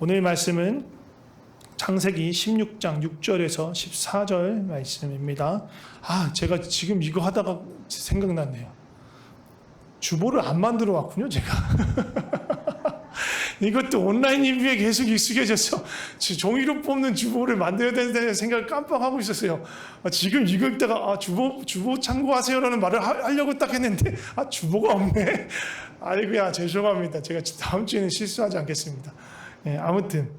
오늘 말씀은 창세기 16장 6절에서 14절 말씀입니다. 제가 지금 이거 하다가 생각났네요. 주보를 안 만들어 왔군요, 제가. 이것도 온라인 리뷰에 계속 익숙해져서 종이로 뽑는 주보를 만들어야 된다는 생각을 깜빡하고 있었어요. 지금 이거 읽다가 주보 참고하세요라는 말을 하려고 딱 했는데 주보가 없네. 아이고야, 죄송합니다. 제가 다음 주에는 실수하지 않겠습니다. 아무튼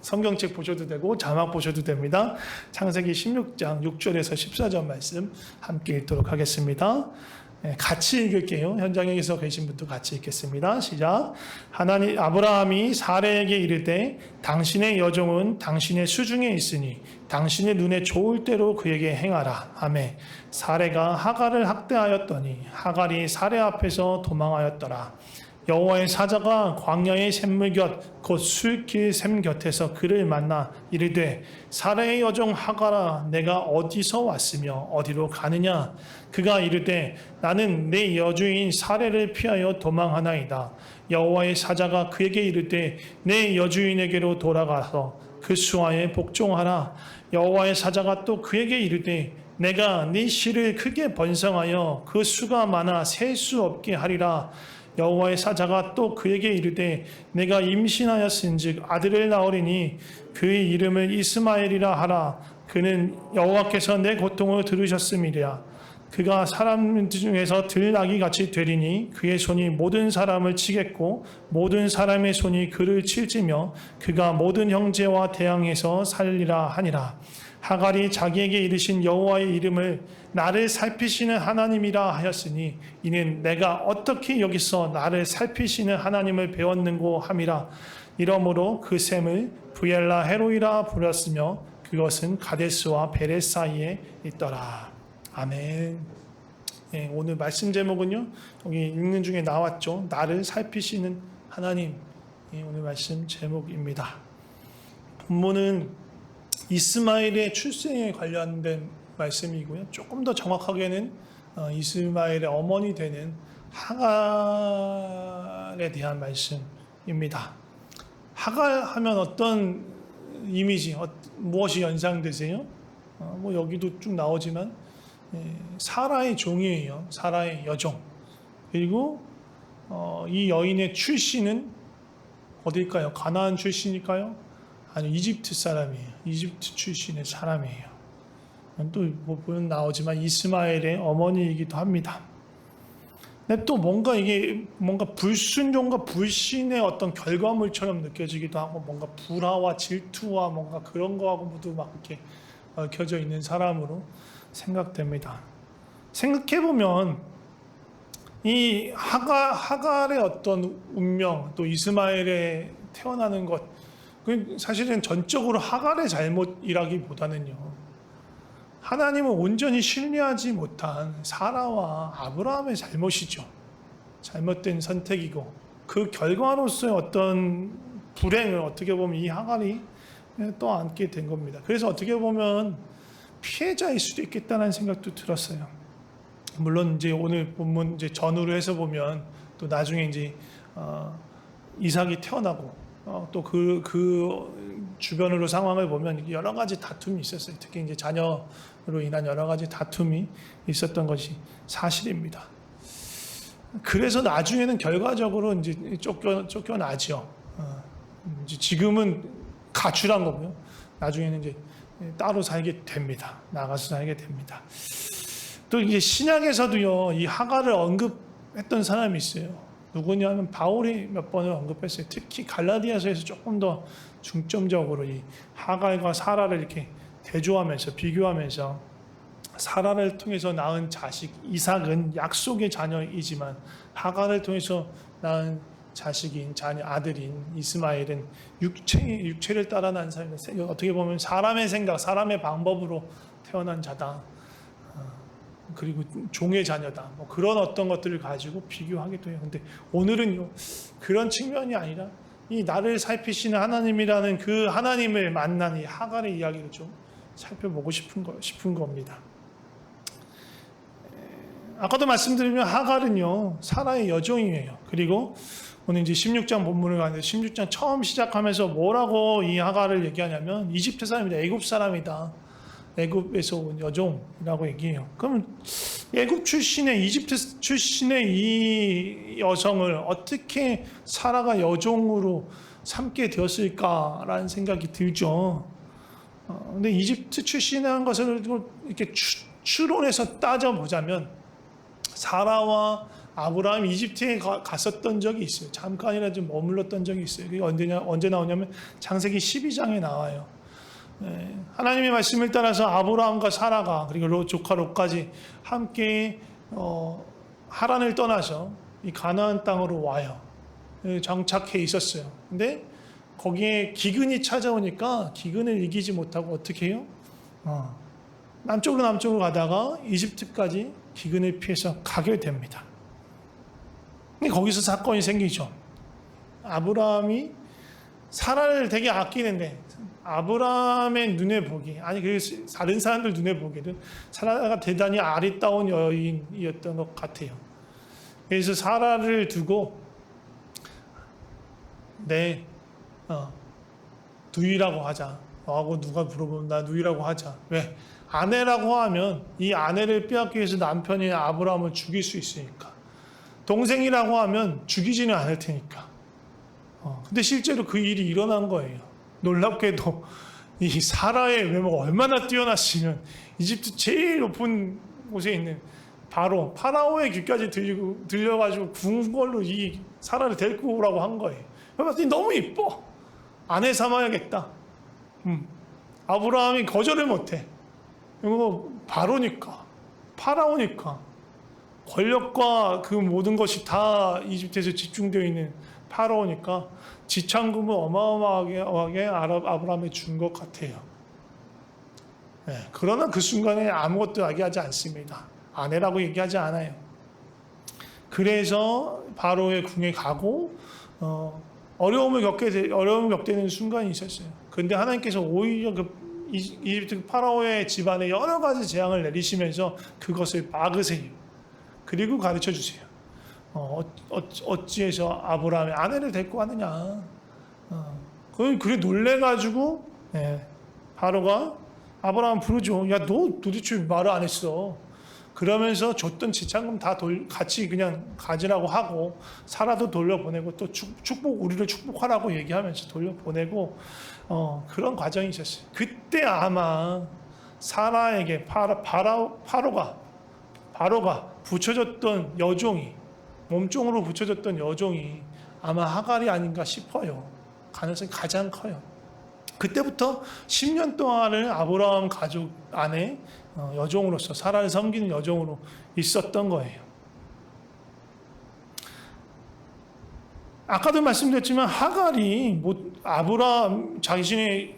성경책 보셔도 되고 자막 보셔도 됩니다. 창세기 16장 6절에서 14절 말씀 함께 읽도록 하겠습니다. 같이 읽을게요. 현장에서 계신 분도 같이 읽겠습니다. 시작. 아브라함이 사레에게 이르되 당신의 여종은 당신의 수중에 있으니 당신의 눈에 좋을 대로 그에게 행하라. 아멘. 사레가 하갈을 학대하였더니 하갈이 사레 앞에서 도망하였더라. 여호와의 사자가 광야의 샘물 곁 곧 술길 샘 곁에서 그를 만나 이르되 사레의 여종 하갈아 내가 어디서 왔으며 어디로 가느냐. 그가 이르되 나는 내 여주인 사레를 피하여 도망하나이다. 여호와의 사자가 그에게 이르되 내 여주인에게로 돌아가서 그 수하에 복종하라. 여호와의 사자가 또 그에게 이르되 내가 네 씨를 크게 번성하여 그 수가 많아 셀 수 없게 하리라. 여호와의 사자가 또 그에게 이르되 내가 임신하였은즉 아들을 낳으리니 그의 이름을 이스마엘이라 하라. 그는 여호와께서 내 고통을 들으셨음이라. 그가 사람 중에서 들나귀 같이 되리니 그의 손이 모든 사람을 치겠고 모든 사람의 손이 그를 칠지며 그가 모든 형제와 대항해서 살리라 하니라. 하갈이 자기에게 이르신 여호와의 이름을 나를 살피시는 하나님이라 하였으니 이는 내가 어떻게 여기서 나를 살피시는 하나님을 배웠는고 함이라. 이러므로 그 샘을 부엘라 헤로이라 부렸으며 그것은 가데스와 베레 사이에 있더라. 아멘. 오늘 말씀 제목은요, 여기 읽는 중에 나왔죠. 나를 살피시는 하나님. 오늘 말씀 제목입니다. 본문은 이스마엘의 출생에 관련된 말씀이고요. 조금 더 정확하게는 이스마엘의 어머니 되는 하갈에 대한 말씀입니다. 하갈 하면 어떤 이미지, 무엇이 연상되세요? 여기도 쭉 나오지만 사라의 종이에요. 사라의 여종. 그리고 이 여인의 출신은 어딜까요? 가나안 출신일까요? 아니, 이집트 사람이에요. 이집트 출신의 사람이에요. 또 보면 나오지만 이스마엘의 어머니이기도 합니다. 근데 또 이게 불순종과 불신의 어떤 결과물처럼 느껴지기도 하고 뭔가 불화와 질투와 뭔가 그런 거하고 모두 막 이렇게 얽혀져 있는 사람으로 생각됩니다. 생각해보면 이 하갈의 어떤 운명 또 이스마엘의 태어나는 것 사실은 전적으로 하갈의 잘못이라기보다는요, 하나님은 온전히 신뢰하지 못한 사라와 아브라함의 잘못이죠. 잘못된 선택이고 그 결과로서의 어떤 불행을 어떻게 보면 이 하갈이 떠안게 된 겁니다. 그래서 어떻게 보면 피해자일 수도 있겠다는 생각도 들었어요. 물론 이제 오늘 본문 이제 전후로 해서 보면 또 나중에 이제 이삭이 태어나고 또 그 주변으로 상황을 보면 여러 가지 다툼이 있었어요. 특히 이제 자녀로 인한 여러 가지 다툼이 있었던 것이 사실입니다. 그래서 나중에는 결과적으로 이제 쫓겨나죠. 이제 지금은 가출한 거고요. 나중에는 이제 따로 살게 됩니다. 나가서 살게 됩니다. 또 이제 신약에서도요, 이 하갈을 언급했던 사람이 있어요. 누구냐면 바울이 몇 번을 언급했어요. 특히 갈라디아서에서 조금 더 중점적으로 이 하갈과 사라를 이렇게 대조하면서 비교하면서 사라를 통해서 낳은 자식 이삭은 약속의 자녀이지만 하갈을 통해서 낳은 자식인 아들인 이스마엘은 육체를 따라 난 사람. 어떻게 보면 사람의 생각, 사람의 방법으로 태어난 자다. 그리고 종의 자녀다. 그런 어떤 것들을 가지고 비교하기도 해요. 근데 오늘은요, 그런 측면이 아니라 이 나를 살피시는 하나님이라는 그 하나님을 만난 이 하갈의 이야기를 좀 살펴보고 싶은 겁니다. 아까도 말씀드리면 하갈은요 사라의 여종이에요. 그리고 오늘 이제 16장 본문을 가는데 16장 처음 시작하면서 뭐라고 이 하갈을 얘기하냐면 이집트 사람이다, 애굽 사람이다, 애굽에서 온 여종이라고 얘기해요. 그러면 애굽 출신의 이집트 출신의 이 여성을 어떻게 사라가 여종으로 삼게 되었을까라는 생각이 들죠. 근데 이집트 출신이라는 것을 이렇게 추론해서 따져보자면 사라와 아브라함이 이집트에 갔었던 적이 있어요. 잠깐이라 좀 머물렀던 적이 있어요. 그게 언제 나오냐면 창세기 12장에 나와요. 하나님의 말씀을 따라서 아브라함과 사라가 그리고 조카 롯까지 함께 하란을 떠나서 이 가나안 땅으로 와요. 정착해 있었어요. 근데 거기에 기근이 찾아오니까 기근을 이기지 못하고 어떻게 해요? 남쪽으로 가다가 이집트까지 기근을 피해서 가게 됩니다. 근데 거기서 사건이 생기죠. 아브라함이 사라를 되게 아끼는데 아브라함의 눈에 보기, 아니 그 다른 사람들 눈에 보기에는 사라가 대단히 아리따운 여인이었던 것 같아요. 그래서 사라를 두고 내 누이라고 하자. 너하고 누가 물어보면 나 누이라고 하자. 왜? 아내라고 하면 이 아내를 빼앗기 위해서 남편이 아브라함을 죽일 수 있으니까. 동생이라고 하면 죽이지는 않을 테니까. 근데 실제로 그 일이 일어난 거예요. 놀랍게도 이 사라의 외모가 얼마나 뛰어났으면 이집트 제일 높은 곳에 있는 파라오의 귀까지 들려가지고 구운 걸로 이 사라를 데리고 오라고 한 거예요. 그래서 너무 이뻐. 아내 삼아야겠다. 아브라함이 거절을 못해. 이거 파라오니까 권력과 그 모든 것이 다 이집트에서 집중되어 있는 파라오니까 지참금을 어마어마하게 아브라함에 준 것 같아요. 그러나 그 순간에 아무것도 얘기하지 않습니다. 아내라고 얘기하지 않아요. 그래서 바로의 궁에 가고 어려움을 겪게 되는 순간이 있었어요. 그런데 하나님께서 오히려 이집트 파라오의 집안에 여러 가지 재앙을 내리시면서 그것을 막으세요. 그리고 가르쳐 주세요. 어찌해서 아브라함의 아내를 데리고 왔느냐. 그래 놀래가지고 바로가 아브라함 부르죠. 야, 너 도대체 말을 안 했어. 그러면서 줬던 지참금 다 같이 그냥 가지라고 하고 사라도 돌려보내고 또 우리를 축복하라고 얘기하면서 돌려보내고 그런 과정이 있었어요. 그때 아마 사라에게 바로가 붙여줬던 여종이 몸종으로 붙여줬던 여종이 아마 하갈이 아닌가 싶어요. 가능성이 가장 커요. 그때부터 10년 동안을 아브라함 가족 안에 여종으로서 사라를 섬기는 여종으로 있었던 거예요. 아까도 말씀드렸지만 하갈이 아브라함 자신의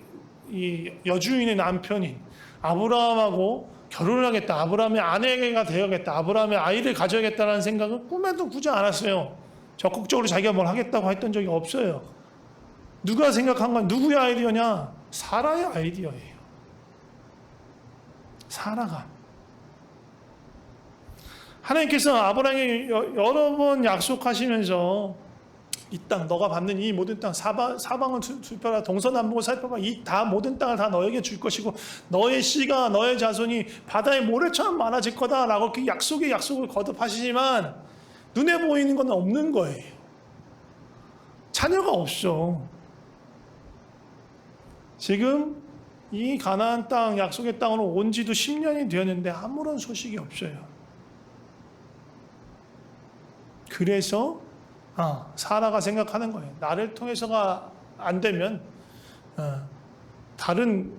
이 여주인의 남편인 아브라함하고 결혼을 하겠다, 아브라함의 아내가 되어야겠다, 아브라함의 아이를 가져야겠다라는 생각은 꿈에도 꾸지 않았어요. 적극적으로 자기가 뭘 하겠다고 했던 적이 없어요. 누가 생각한 건 누구의 아이디어냐? 사라의 아이디어예요. 사라가. 하나님께서 아브라함에게 여러 번 약속하시면서 이 땅, 너가 받는 이 모든 땅, 사방을 살펴라, 동서남북을 살펴봐. 이 다 모든 땅을 다 너에게 줄 것이고 너의 씨가, 너의 자손이 바다의 모래처럼 많아질 거다라고 그 약속을 거듭하시지만 눈에 보이는 건 없는 거예요. 자녀가 없어. 지금 이 가나안 땅, 약속의 땅으로 온 지도 10년이 되었는데 아무런 소식이 없어요. 그래서 사라가 생각하는 거예요. 나를 통해서가 안 되면 다른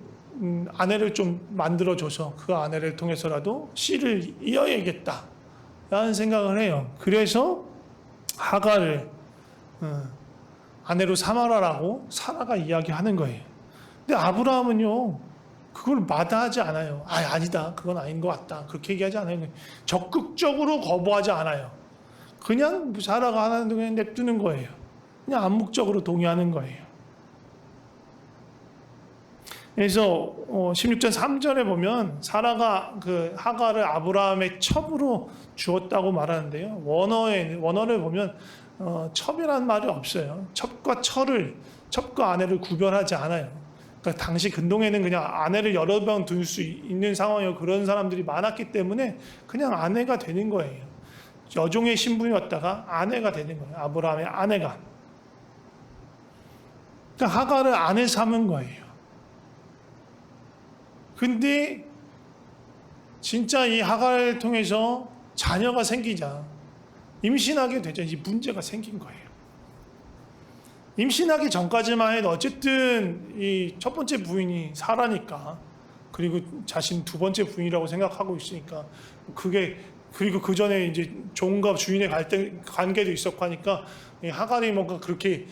아내를 좀 만들어줘서 그 아내를 통해서라도 씨를 이어야겠다 라는 생각을 해요. 그래서 하갈을 아내로 삼아라라고 사라가 이야기하는 거예요. 근데 아브라함은요 그걸 마다하지 않아요. 아니다, 그건 아닌 것 같다, 그렇게 얘기하지 않아요. 적극적으로 거부하지 않아요. 그냥 사라가 하는 데 그냥 냅두는 거예요. 그냥 암묵적으로 동의하는 거예요. 그래서 16장 3절에 보면 사라가 그 하갈을 아브라함의 첩으로 주었다고 말하는데요. 원어를 보면 첩이라는 말이 없어요. 첩과 아내를 구별하지 않아요. 그러니까 당시 근동에는 그냥 아내를 여러 명 둘 수 있는 상황이고 그런 사람들이 많았기 때문에 그냥 아내가 되는 거예요. 여종의 신분이었다가 아내가 되는 거예요. 아브라함의 아내가. 그러니까 하갈을 아내 삼은 거예요. 근데 진짜 이 하갈을 통해서 자녀가 생기자 임신하게 되자 이 문제가 생긴 거예요. 임신하기 전까지만 해도 어쨌든 이 첫 번째 부인이 사라니까, 그리고 자신 두 번째 부인이라고 생각하고 있으니까 그리고 그 전에 이제 종과 주인의 관계도 있었고 하니까 하갈이 뭔가 그렇게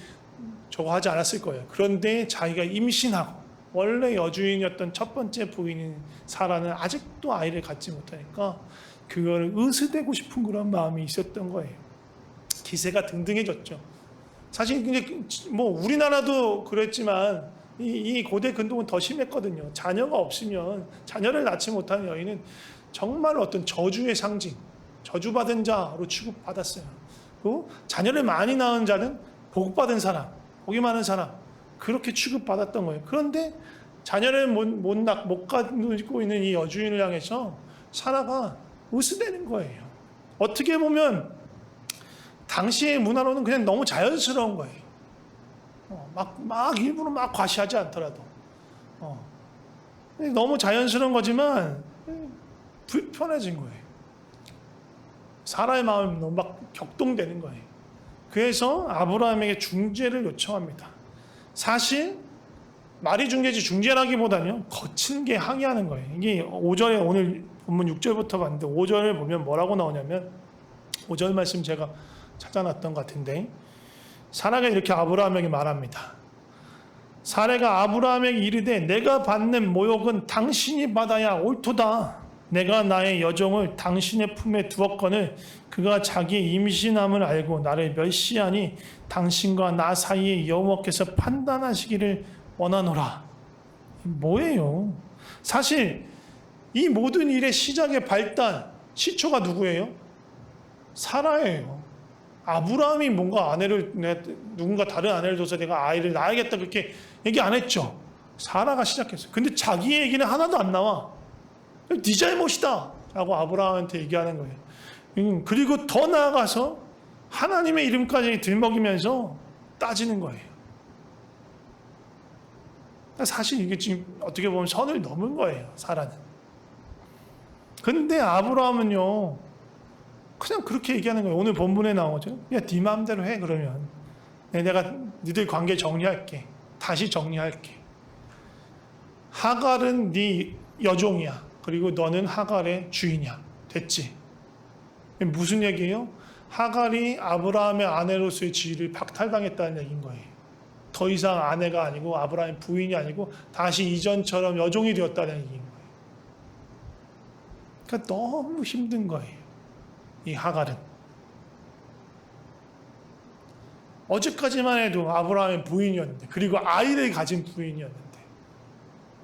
저거 하지 않았을 거예요. 그런데 자기가 임신하고 원래 여주인이었던 첫 번째 부인인 사라는 아직도 아이를 갖지 못하니까 그걸 으스대고 싶은 그런 마음이 있었던 거예요. 기세가 등등해졌죠. 사실 근데 뭐 우리나라도 그랬지만 이 고대 근동은 더 심했거든요. 자녀가 없으면, 자녀를 낳지 못하는 여인은 정말 어떤 저주의 상징, 저주받은 자로 취급받았어요. 그리고 자녀를 많이 낳은 자는 복받은 사람, 복이 많은 사람, 그렇게 취급받았던 거예요. 그런데 자녀를 못 가지고 있는 이 여주인을 향해서 사라가 으스대는 거예요. 어떻게 보면 당시의 문화로는 그냥 너무 자연스러운 거예요. 막 일부러 막 과시하지 않더라도. 너무 자연스러운 거지만 불편해진 거예요. 사라의 마음이 너무 막 격동되는 거예요. 그래서 아브라함에게 중재를 요청합니다. 사실 말이 중재지 중재라기보다는 거친 게 항의하는 거예요. 이게 5절에 오늘 본문 6절부터 봤는데 5절을 보면 뭐라고 나오냐면 5절 말씀 제가 찾아놨던 것 같은데 사라가 이렇게 아브라함에게 말합니다. 사라가 아브라함에게 이르되 내가 받는 모욕은 당신이 받아야 옳도다. 내가 나의 여종을 당신의 품에 두었거늘 그가 자기의 임신함을 알고 나를 멸시하니 당신과 나 사이에 여호와께서 판단하시기를 원하노라. 뭐예요? 사실 이 모든 일의 시작의 시초가 누구예요? 사라예요. 아브라함이 뭔가 누군가 다른 아내를 둬서 내가 아이를 낳아야겠다 그렇게 얘기 안 했죠. 사라가 시작했어요. 근데 자기 얘기는 하나도 안 나와. 네 잘못이다 라고 아브라함한테 얘기하는 거예요. 그리고 더 나아가서 하나님의 이름까지 들먹이면서 따지는 거예요. 사실 이게 지금 어떻게 보면 선을 넘은 거예요, 사라는. 근데 아브라함은요 그냥 그렇게 얘기하는 거예요. 오늘 본문에 나오죠. 야, 네 마음대로 해. 그러면 내가 니들 관계 정리할게. 다시 정리할게. 하갈은 네 여종이야. 그리고 너는 하갈의 주인이야. 됐지? 무슨 얘기예요? 하갈이 아브라함의 아내로서의 지위를 박탈당했다는 얘기인 거예요. 더 이상 아내가 아니고 아브라함의 부인이 아니고 다시 이전처럼 여종이 되었다는 얘기인 거예요. 그러니까 너무 힘든 거예요. 이 하갈은. 어제까지만 해도 아브라함의 부인이었는데, 그리고 아이를 가진 부인이었는데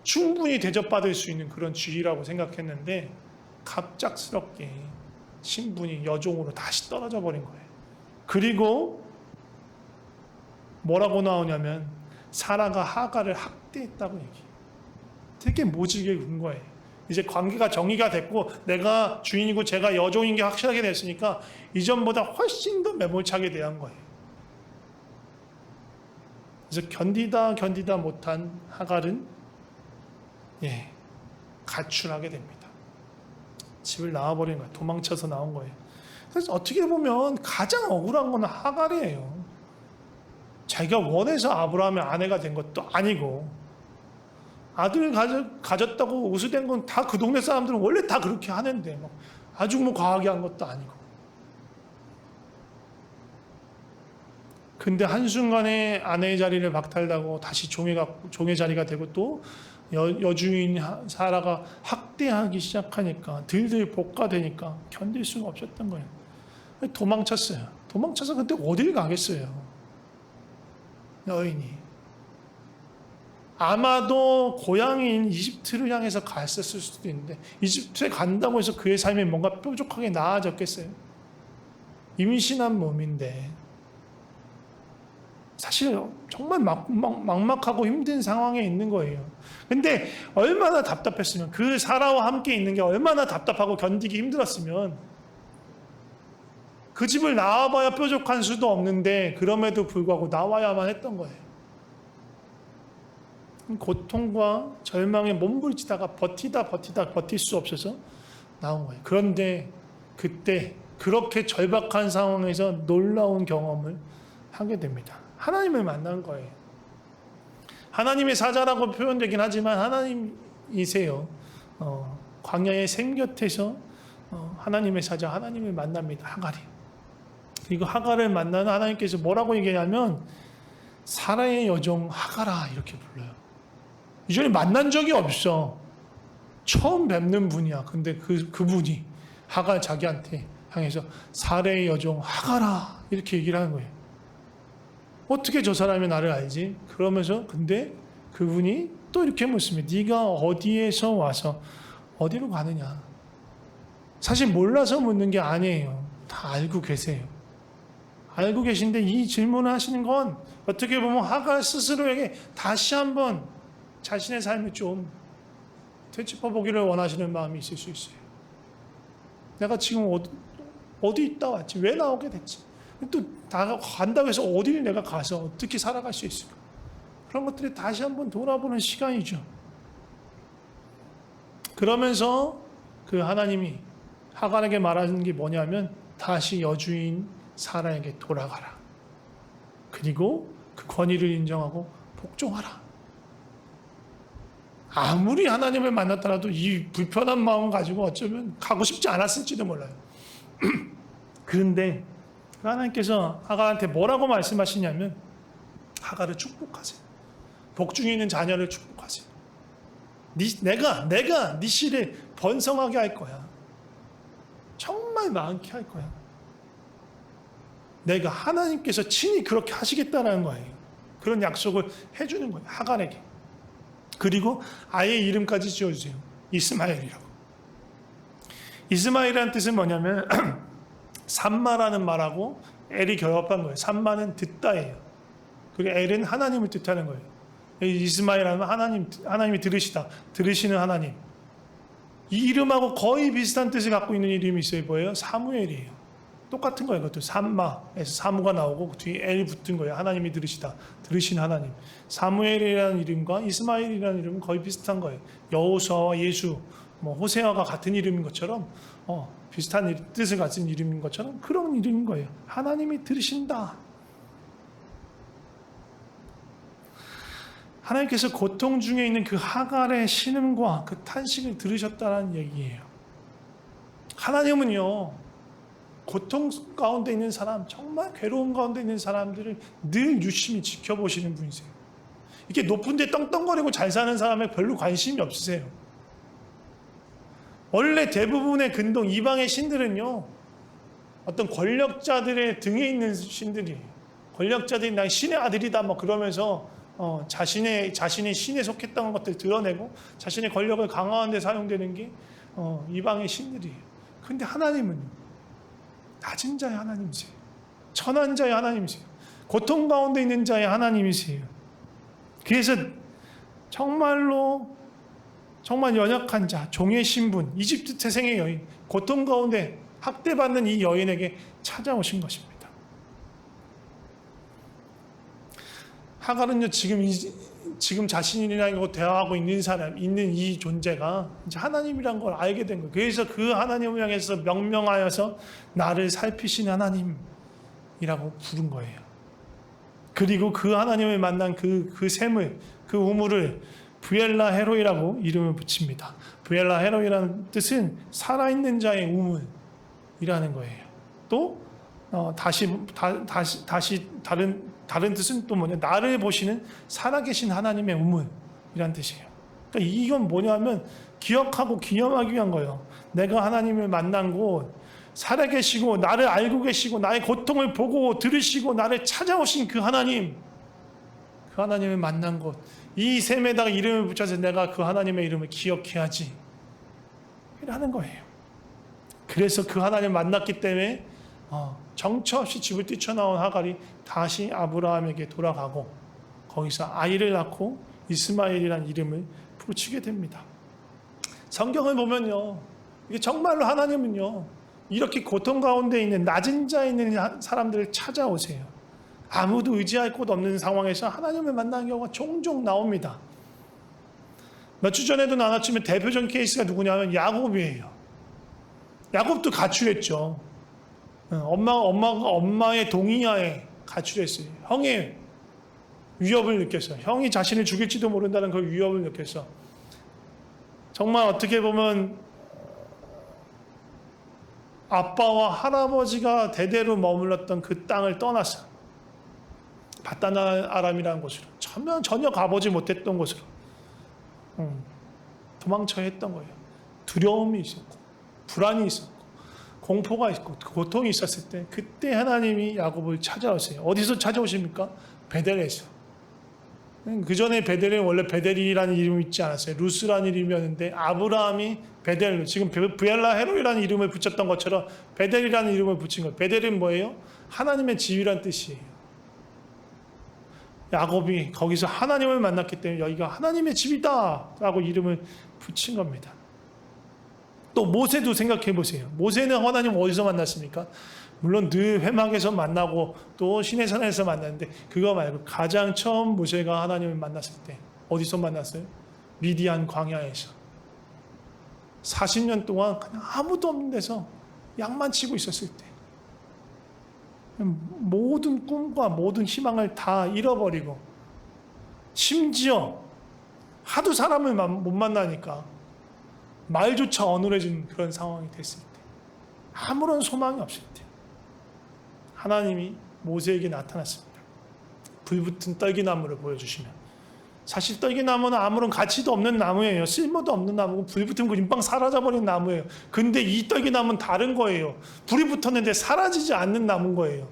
충분히 대접받을 수 있는 그런 지위라고 생각했는데 갑작스럽게 신분이 여종으로 다시 떨어져 버린 거예요. 그리고 뭐라고 나오냐면 사라가 하갈을 학대했다고 얘기해요. 되게 모질게 군 거예요. 이제 관계가 정리가 됐고 내가 주인이고 제가 여종인 게 확실하게 됐으니까 이전보다 훨씬 더 매몰차게 대한 거예요. 그래서 견디다 못한 하갈은 가출하게 됩니다. 집을 나와버린 거예요. 도망쳐서 나온 거예요. 그래서 어떻게 보면 가장 억울한 건 하갈이에요. 자기가 원해서 아브라함의 아내가 된 것도 아니고 아들을 가졌다고 우수된 건 다 그 동네 사람들은 원래 다 그렇게 하는데 막 아주 뭐 과하게 한 것도 아니고. 근데 한순간에 아내의 자리를 박탈하고 다시 종의 자리가 되고 또 여주인 사라가 학대하기 시작하니까 들들 볶아대니까 견딜 수가 없었던 거예요. 도망쳤어요. 도망쳐서 근데 어딜 가겠어요. 여인이. 아마도 고향인 이집트를 향해서 갔었을 수도 있는데 이집트에 간다고 해서 그의 삶이 뭔가 뾰족하게 나아졌겠어요? 임신한 몸인데 사실 정말 막막하고 힘든 상황에 있는 거예요. 근데 얼마나 답답했으면, 그 사라와 함께 있는 게 얼마나 답답하고 견디기 힘들었으면, 그 집을 나와봐야 뾰족한 수도 없는데 그럼에도 불구하고 나와야만 했던 거예요. 고통과 절망에 몸부림치다가 버티다 버틸 수 없어서 나온 거예요. 그런데 그때 그렇게 절박한 상황에서 놀라운 경험을 하게 됩니다. 하나님을 만난 거예요. 하나님의 사자라고 표현되긴 하지만 하나님이세요. 광야의 샘 곁에서 하나님의 사자, 하나님을 만납니다. 하갈이. 그리고 하갈을 만나는 하나님께서 뭐라고 얘기하냐면 사라의 여종 하갈아 이렇게 불러요. 이전에 만난 적이 없어. 처음 뵙는 분이야. 근데 그분이 하갈 자기한테 향해서 사라의 여종 하갈아 이렇게 얘기를 하는 거예요. 어떻게 저 사람이 나를 알지? 그러면서 근데 그분이 또 이렇게 묻습니다. 네가 어디에서 와서 어디로 가느냐? 사실 몰라서 묻는 게 아니에요. 다 알고 계세요. 알고 계신데 이 질문을 하시는 건 어떻게 보면 하갈 스스로에게 다시 한번 자신의 삶을 좀 되짚어보기를 원하시는 마음이 있을 수 있어요. 내가 지금 어디 있다 왔지? 왜 나오게 됐지? 또 간다고 해서 어디를 내가 가서 어떻게 살아갈 수 있을까? 그런 것들이 다시 한번 돌아보는 시간이죠. 그러면서 그 하나님이 하갈에게 말하는 게 뭐냐면 다시 여주인 사라에게 돌아가라. 그리고 그 권위를 인정하고 복종하라. 아무리 하나님을 만났더라도 이 불편한 마음 가지고 어쩌면 가고 싶지 않았을지도 몰라요. 그런데 하나님께서 하갈한테 뭐라고 말씀하시냐면 하갈을 축복하세요. 복중에 있는 자녀를 축복하세요. 내가 네 씨를 번성하게 할 거야. 정말 많게 할 거야. 내가 하나님께서 친히 그렇게 하시겠다라는 거예요. 그런 약속을 해주는 거예요. 하갈에게. 그리고 아이의 이름까지 지어주세요. 이스마엘이라고. 이스마엘이라는 뜻은 뭐냐면 삼마라는 말하고 엘이 결합한 거예요. 삼마는 듣다예요. 그리고 엘은 하나님을 뜻하는 거예요. 이스마엘하면 하나님이 들으시는 하나님. 이 이름하고 거의 비슷한 뜻을 갖고 있는 이름이 있어요. 뭐예요? 사무엘이에요. 똑같은 거예요. 그것도 삼마에서 사무가 나오고 그 뒤에 엘 붙은 거예요. 하나님이 들으신 하나님. 사무엘이라는 이름과 이스마엘이라는 이름은 거의 비슷한 거예요. 여호수아와 예수, 호세아가 같은 이름인 것처럼 비슷한 뜻을 가진 이름인 것처럼 그런 이름인 거예요. 하나님이 들으신다. 하나님께서 고통 중에 있는 그 하갈의 신음과 그 탄식을 들으셨다는 얘기예요. 하나님은요, 고통 가운데 있는 사람, 정말 괴로운 가운데 있는 사람들을 늘 유심히 지켜보시는 분이세요. 이렇게 높은 데 떵떵거리고 잘 사는 사람에 별로 관심이 없으세요. 원래 대부분의 근동 이방의 신들은요, 어떤 권력자들의 등에 있는 신들이에요. 권력자들이 나 신의 아들이다 그러면서 자신의 신에 속했던 것들을 드러내고 자신의 권력을 강화하는 데 사용되는 게 이방의 신들이에요. 그런데 하나님은 낮은 자의 하나님이세요. 천한 자의 하나님이세요. 고통 가운데 있는 자의 하나님이세요. 그래서 정말 연약한 자, 종의 신분, 이집트 태생의 여인, 고통 가운데 학대받는 이 여인에게 찾아오신 것입니다. 하갈은요, 지금 자신이랑 대화하고 있는 이 존재가 이제 하나님이란 걸 알게 된 거예요. 그래서 그 하나님을 향해서 명명하여서 나를 살피신 하나님이라고 부른 거예요. 그리고 그 하나님을 만난 그 샘을, 그 우물을 부엘라 헤로이라고 이름을 붙입니다. 부엘라 헤로이라는 뜻은 살아있는 자의 우물이라는 거예요. 또 다시 다른 뜻은 또 뭐냐? 나를 보시는 살아계신 하나님의 우물이란 뜻이에요. 그러니까 이건 뭐냐면 기억하고 기념하기 위한 거예요. 내가 하나님을 만난 곳, 살아계시고 나를 알고 계시고 나의 고통을 보고 들으시고 나를 찾아오신 그 하나님, 그 하나님을 만난 곳, 이 샘에다가 이름을 붙여서 내가 그 하나님의 이름을 기억해야지 라는 거예요. 그래서 그 하나님을 만났기 때문에 정처 없이 집을 뛰쳐나온 하갈이 다시 아브라함에게 돌아가고 거기서 아이를 낳고 이스마엘이라는 이름을 붙이게 됩니다. 성경을 보면요, 이게 정말로 하나님은요 이렇게 고통 가운데 있는 낮은 자에 있는 사람들을 찾아오세요. 아무도 의지할 곳 없는 상황에서 하나님을 만나는 경우가 종종 나옵니다. 몇 주 전에도 나눴지만 대표적인 케이스가 누구냐면 야곱이에요. 야곱도 가출했죠. 엄마의 동의하에 가출했어요. 형의 위협을 느꼈어. 형이 자신을 죽일지도 모른다는 그 위협을 느꼈어. 정말 어떻게 보면 아빠와 할아버지가 대대로 머물렀던 그 땅을 떠나서 바단 아람이라는 곳으로 전혀 가보지 못했던 곳으로 도망쳐야 했던 거예요. 두려움이 있었고 불안이 있었고 공포가 있고 고통이 있었을 때 그때 하나님이 야곱을 찾아오세요. 어디서 찾아오십니까? 베델에서. 그 전에 베델은 원래 베델이라는 이름이 있지 않았어요. 루스라는 이름이었는데 아브라함이 베델, 지금 브엘라 헤로이라는 이름을 붙였던 것처럼 베델이라는 이름을 붙인 거예요. 베델은 뭐예요? 하나님의 집이란 뜻이에요. 야곱이 거기서 하나님을 만났기 때문에 여기가 하나님의 집이다 라고 이름을 붙인 겁니다. 또 모세도 생각해 보세요. 모세는 하나님 어디서 만났습니까? 물론 늘 회막에서 만나고 또 시내산에서 만났는데 그거 말고 가장 처음 모세가 하나님을 만났을 때 어디서 만났어요? 미디안 광야에서 40년 동안 그냥 아무도 없는 데서 양만 치고 있었을 때 모든 꿈과 모든 희망을 다 잃어버리고 심지어 하도 사람을 못 만나니까 말조차 어눌해진 그런 상황이 됐을 때 아무런 소망이 없을 때 하나님이 모세에게 나타났습니다. 불붙은 떨기나무를 보여주시면 사실 떨기나무는 아무런 가치도 없는 나무예요. 쓸모도 없는 나무고 불붙은 거 금방 사라져버린 나무예요. 근데 이 떨기나무는 다른 거예요. 불이 붙었는데 사라지지 않는 나무인 거예요.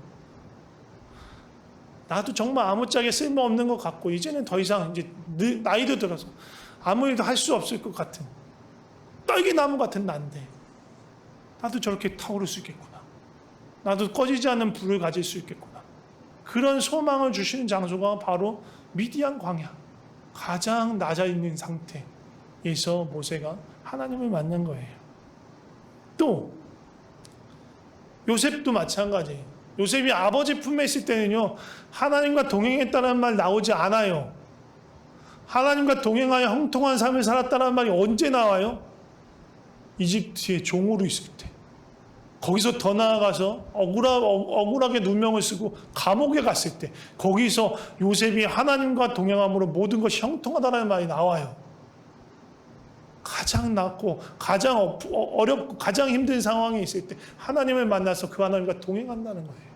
나도 정말 아무짝에 쓸모없는 것 같고 이제는 더 이상 이제 나이도 들어서 아무 일도 할 수 없을 것 같은 떨기나무 같은 난데 나도 저렇게 타오를 수 있겠구나. 나도 꺼지지 않는 불을 가질 수 있겠구나. 그런 소망을 주시는 장소가 바로 미디안 광야. 가장 낮아 있는 상태에서 모세가 하나님을 만난 거예요. 또 요셉도 마찬가지예요. 요셉이 아버지 품에 있을 때는요, 하나님과 동행했다는 말 나오지 않아요. 하나님과 동행하여 형통한 삶을 살았다는 말이 언제 나와요? 이집트의 종으로 있을 때. 거기서 더 나아가서 억울하게 누명을 쓰고 감옥에 갔을 때 거기서 요셉이 하나님과 동행함으로 모든 것이 형통하다는 말이 나와요. 가장 낮고 가장 어렵고 가장 힘든 상황에 있을 때 하나님을 만나서 그 하나님과 동행한다는 거예요.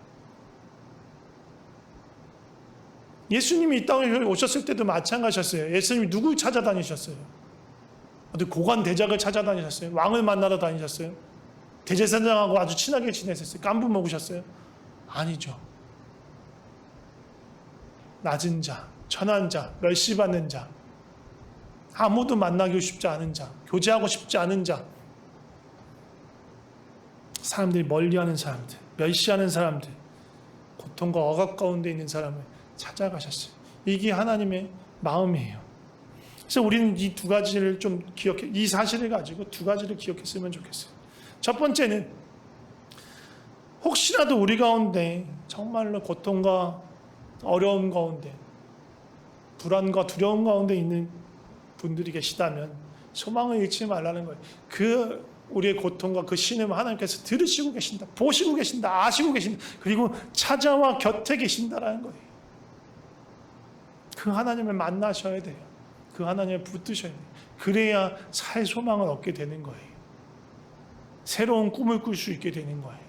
예수님이 이 땅에 오셨을 때도 마찬가지였어요. 예수님이 누굴 찾아다니셨어요? 어디 고관 대작을 찾아다니셨어요? 왕을 만나러 다니셨어요? 대제사장하고 아주 친하게 지내셨어요? 깐부 먹으셨어요? 아니죠. 낮은 자, 천한 자, 멸시받는 자, 아무도 만나기 쉽지 않은 자, 교제하고 싶지 않은 자, 사람들이 멀리하는 사람들, 멸시하는 사람들, 고통과 억압 가운데 있는 사람을 찾아가셨어요. 이게 하나님의 마음이에요. 그래서 우리는 이 두 가지를 좀 이 사실을 가지고 두 가지를 기억했으면 좋겠어요. 첫 번째는 혹시라도 우리 가운데 정말로 고통과 어려움 가운데 불안과 두려움 가운데 있는 분들이 계시다면 소망을 잃지 말라는 거예요. 그 우리의 고통과 그 신음을 하나님께서 들으시고 계신다, 보시고 계신다, 아시고 계신다, 그리고 찾아와 곁에 계신다라는 거예요. 그 하나님을 만나셔야 돼요. 그 하나님을 붙드셔야 돼요. 그래야 살 소망을 얻게 되는 거예요. 새로운 꿈을 꿀 수 있게 되는 거예요.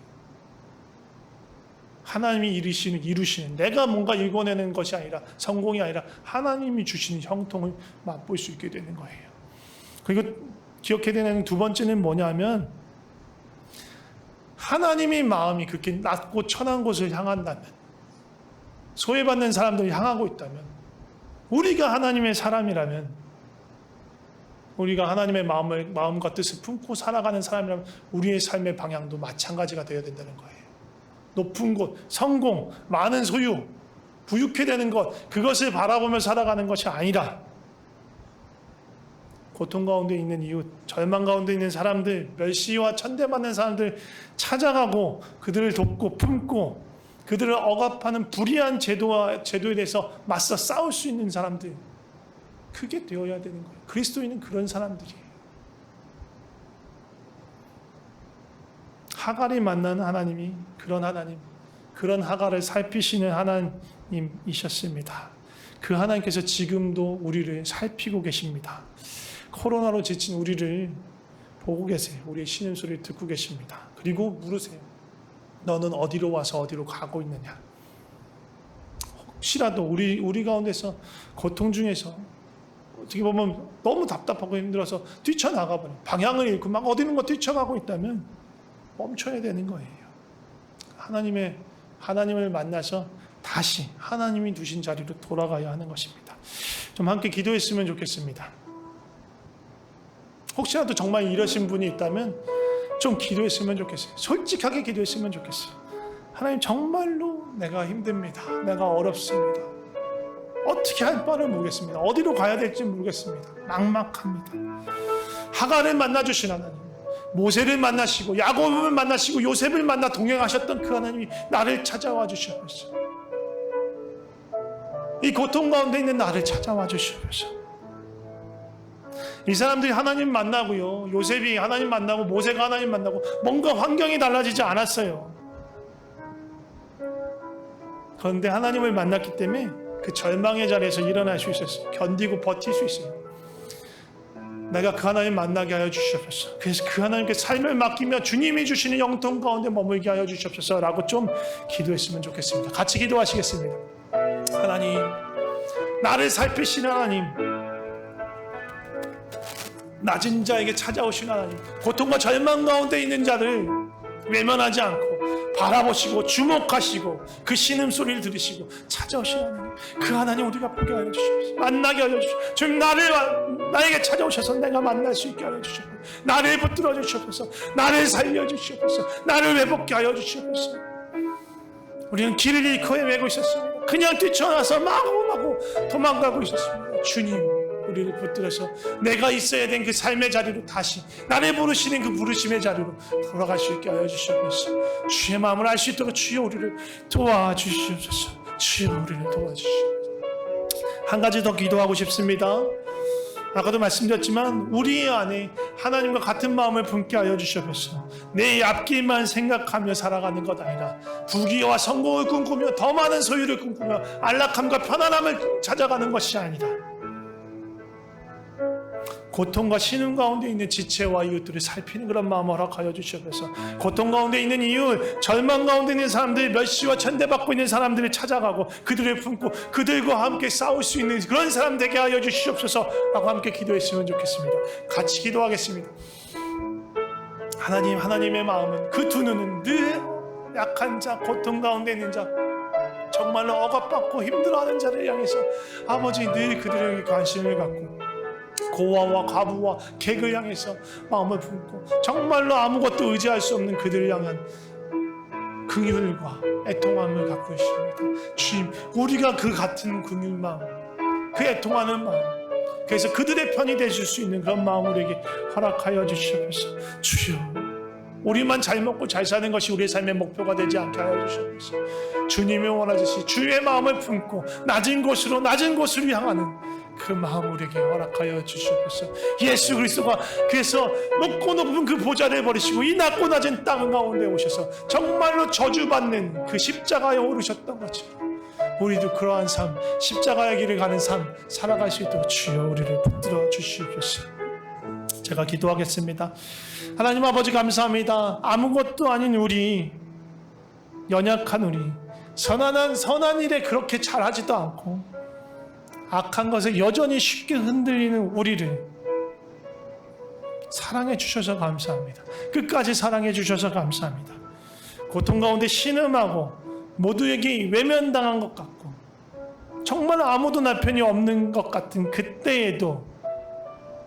하나님이 이루시는 내가 뭔가 읽어내는 것이 아니라 성공이 아니라 하나님이 주시는 형통을 맛볼 수 있게 되는 거예요. 그리고 기억해야 되는 두 번째는 뭐냐면 하나님의 마음이 그렇게 낮고 천한 곳을 향한다면 소외받는 사람들을 향하고 있다면 우리가 하나님의 사람이라면, 우리가 하나님의 마음과 뜻을 품고 살아가는 사람이라면 우리의 삶의 방향도 마찬가지가 되어야 된다는 거예요. 높은 곳, 성공, 많은 소유, 부유케 되는 것, 그것을 바라보며 살아가는 것이 아니라 고통 가운데 있는 이웃, 절망 가운데 있는 사람들, 멸시와 천대받는 사람들 찾아가고 그들을 돕고 품고 그들을 억압하는 불의한 제도에 대해서 맞서 싸울 수 있는 사람들, 그게 되어야 되는 거예요. 그리스도인은 그런 사람들이에요. 하갈이 만나는 하나님이 그런 하나님, 그런 하갈을 살피시는 하나님이셨습니다. 그 하나님께서 지금도 우리를 살피고 계십니다. 코로나로 지친 우리를 보고 계세요. 우리의 신음소리를 듣고 계십니다. 그리고 물으세요. 너는 어디로 와서 어디로 가고 있느냐? 혹시라도 우리 가운데서 고통 중에서 어떻게 보면 너무 답답하고 힘들어서 뛰쳐나가버려. 방향을 잃고 막 어디 있는 거 뛰쳐가고 있다면 멈춰야 되는 거예요. 하나님을 만나서 다시 하나님이 두신 자리로 돌아가야 하는 것입니다. 좀 함께 기도했으면 좋겠습니다. 혹시라도 정말 이러신 분이 있다면 좀 기도했으면 좋겠어요. 솔직하게 기도했으면 좋겠어요. 하나님, 정말로 내가 힘듭니다. 내가 어렵습니다. 어떻게 할 바를 모르겠습니다. 어디로 가야 될지 모르겠습니다. 막막합니다. 하갈을 만나주신 하나님, 모세를 만나시고 야곱을 만나시고 요셉을 만나 동행하셨던 그 하나님이 나를 찾아와 주셔서, 이 고통 가운데 있는 나를 찾아와 주셔서, 이 사람들이 하나님 만나고요, 요셉이 하나님 만나고 모세가 하나님 만나고 뭔가 환경이 달라지지 않았어요. 그런데 하나님을 만났기 때문에 그 절망의 자리에서 일어날 수 있었어요. 견디고 버틸 수 있어요. 내가 그 하나님 만나게 하여 주시옵소서. 그래서 그 하나님께 삶을 맡기며 주님이 주시는 영통 가운데 머물게 하여 주시옵소서 라고 좀 기도했으면 좋겠습니다. 같이 기도하시겠습니다. 하나님, 나를 살피시는 하나님, 낮은 자에게 찾아오신 하나님, 고통과 절망 가운데 있는 자를 외면하지 않고 바라보시고 주목하시고 그 신음소리를 들으시고 찾아오신 하나님, 그 하나님 우리가 보게 하여 주시옵소서. 만나게 하여 주시옵소서. 주님, 나에게 찾아오셔서 내가 만날 수 있게 하여 주시옵소서. 나를 붙들어 주시옵소서. 나를 살려 주시옵소서. 나를 회복케 하여 주시옵소서. 우리는 길을 잃고 헤매고 있었습니다. 그냥 뛰쳐나서 마구 도망가고 있었습니다. 주님, 우리를 붙들어서 내가 있어야 된 그 삶의 자리로 다시 나를 부르시는 그 부르심의 자리로 돌아갈 수 있게 하여 주시옵소서. 주의 마음을 알 수 있도록 주여 우리를 도와주시옵소서. 주여 우리를 도와주시옵소서. 한 가지 더 기도하고 싶습니다. 아까도 말씀드렸지만 우리 안에 하나님과 같은 마음을 품게 하여 주시옵소서. 내 앞길만 생각하며 살아가는 것 아니라 부귀와 성공을 꿈꾸며 더 많은 소유를 꿈꾸며 안락함과 편안함을 찾아가는 것이 아니라 고통과 신음 가운데 있는 지체와 이웃들을 살피는 그런 마음을 허락하여 주시옵소서. 고통 가운데 있는 이웃, 절망 가운데 있는 사람들, 멸시와 천대받고 있는 사람들을 찾아가고 그들을 품고 그들과 함께 싸울 수 있는 그런 사람 되게 하여 주시옵소서 라고 함께 기도했으면 좋겠습니다. 같이 기도하겠습니다. 하나님, 하나님의 마음은 그 두 눈은 늘 약한 자, 고통 가운데 있는 자, 정말로 억압받고 힘들어하는 자를 향해서 아버지 늘 그들에게 관심을 갖고 고아와 과부와 객을 향해서 마음을 품고 정말로 아무것도 의지할 수 없는 그들을 향한 긍휼과 애통함을 갖고 있습니다. 주님, 우리가 그 같은 긍휼 마음, 그 애통하는 마음, 그래서 그들의 편이 되실 수 있는 그런 마음을 우리에게 허락하여 주시옵소서. 주여, 우리만 잘 먹고 잘 사는 것이 우리의 삶의 목표가 되지 않게 하여 주시옵소서. 주님이 원하듯이 주의 마음을 품고 낮은 곳으로 향하는 그 마음 우리에게 허락하여 주시옵소서. 예수 그리스도가 그래서 높고 높은 그 보좌를 버리시고 이 낮고 낮은 땅 가운데 오셔서 정말로 저주받는 그 십자가에 오르셨던 것처럼 우리도 그러한 삶, 십자가의 길을 가는 삶 살아갈 수 있도록 주여 우리를 붙들어 주시옵소서. 제가 기도하겠습니다. 하나님 아버지, 감사합니다. 아무것도 아닌 우리, 연약한 우리, 선한 일에 그렇게 잘하지도 않고 악한 것에 여전히 쉽게 흔들리는 우리를 사랑해 주셔서 감사합니다. 끝까지 사랑해 주셔서 감사합니다. 고통 가운데 신음하고 모두에게 외면당한 것 같고 정말 아무도 나 편이 없는 것 같은 그때에도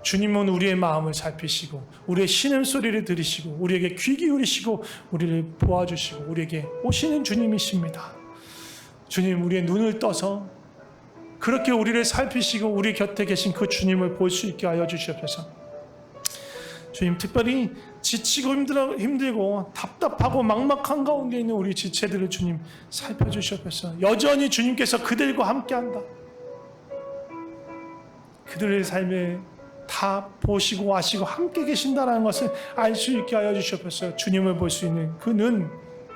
주님은 우리의 마음을 살피시고 우리의 신음소리를 들으시고 우리에게 귀 기울이시고 우리를 보아주시고 우리에게 오시는 주님이십니다. 주님, 우리의 눈을 떠서 그렇게 우리를 살피시고 우리 곁에 계신 그 주님을 볼 수 있게 하여 주시옵소서. 주님, 특별히 지치고 힘들고 답답하고 막막한 가운데 있는 우리 지체들을 주님 살펴주시옵소서. 여전히 주님께서 그들과 함께한다. 그들의 삶에 다 보시고 아시고 함께 계신다는 것을 알 수 있게 하여 주시옵소서. 주님을 볼 수 있는 그 눈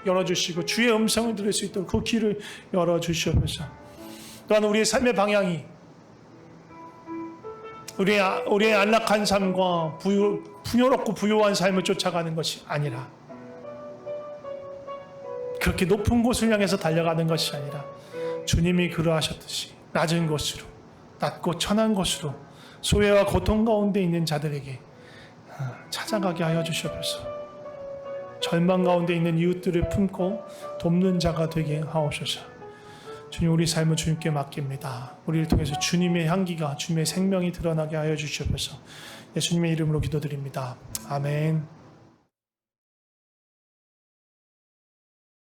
열어주시고 주의 음성을 들을 수 있도록 그 귀를 열어주시옵소서. 또한 우리의 삶의 방향이 우리의 안락한 삶과 풍요롭고 부유한 삶을 쫓아가는 것이 아니라 그렇게 높은 곳을 향해서 달려가는 것이 아니라 주님이 그러하셨듯이 낮은 곳으로, 낮고 천한 곳으로 소외와 고통 가운데 있는 자들에게 찾아가게 하여 주시옵소서. 절망 가운데 있는 이웃들을 품고 돕는 자가 되게 하옵소서. 주님, 우리 삶을 주님께 맡깁니다. 우리를 통해서 주님의 향기가, 주님의 생명이 드러나게 하여 주시옵소서. 예수님의 이름으로 기도드립니다. 아멘.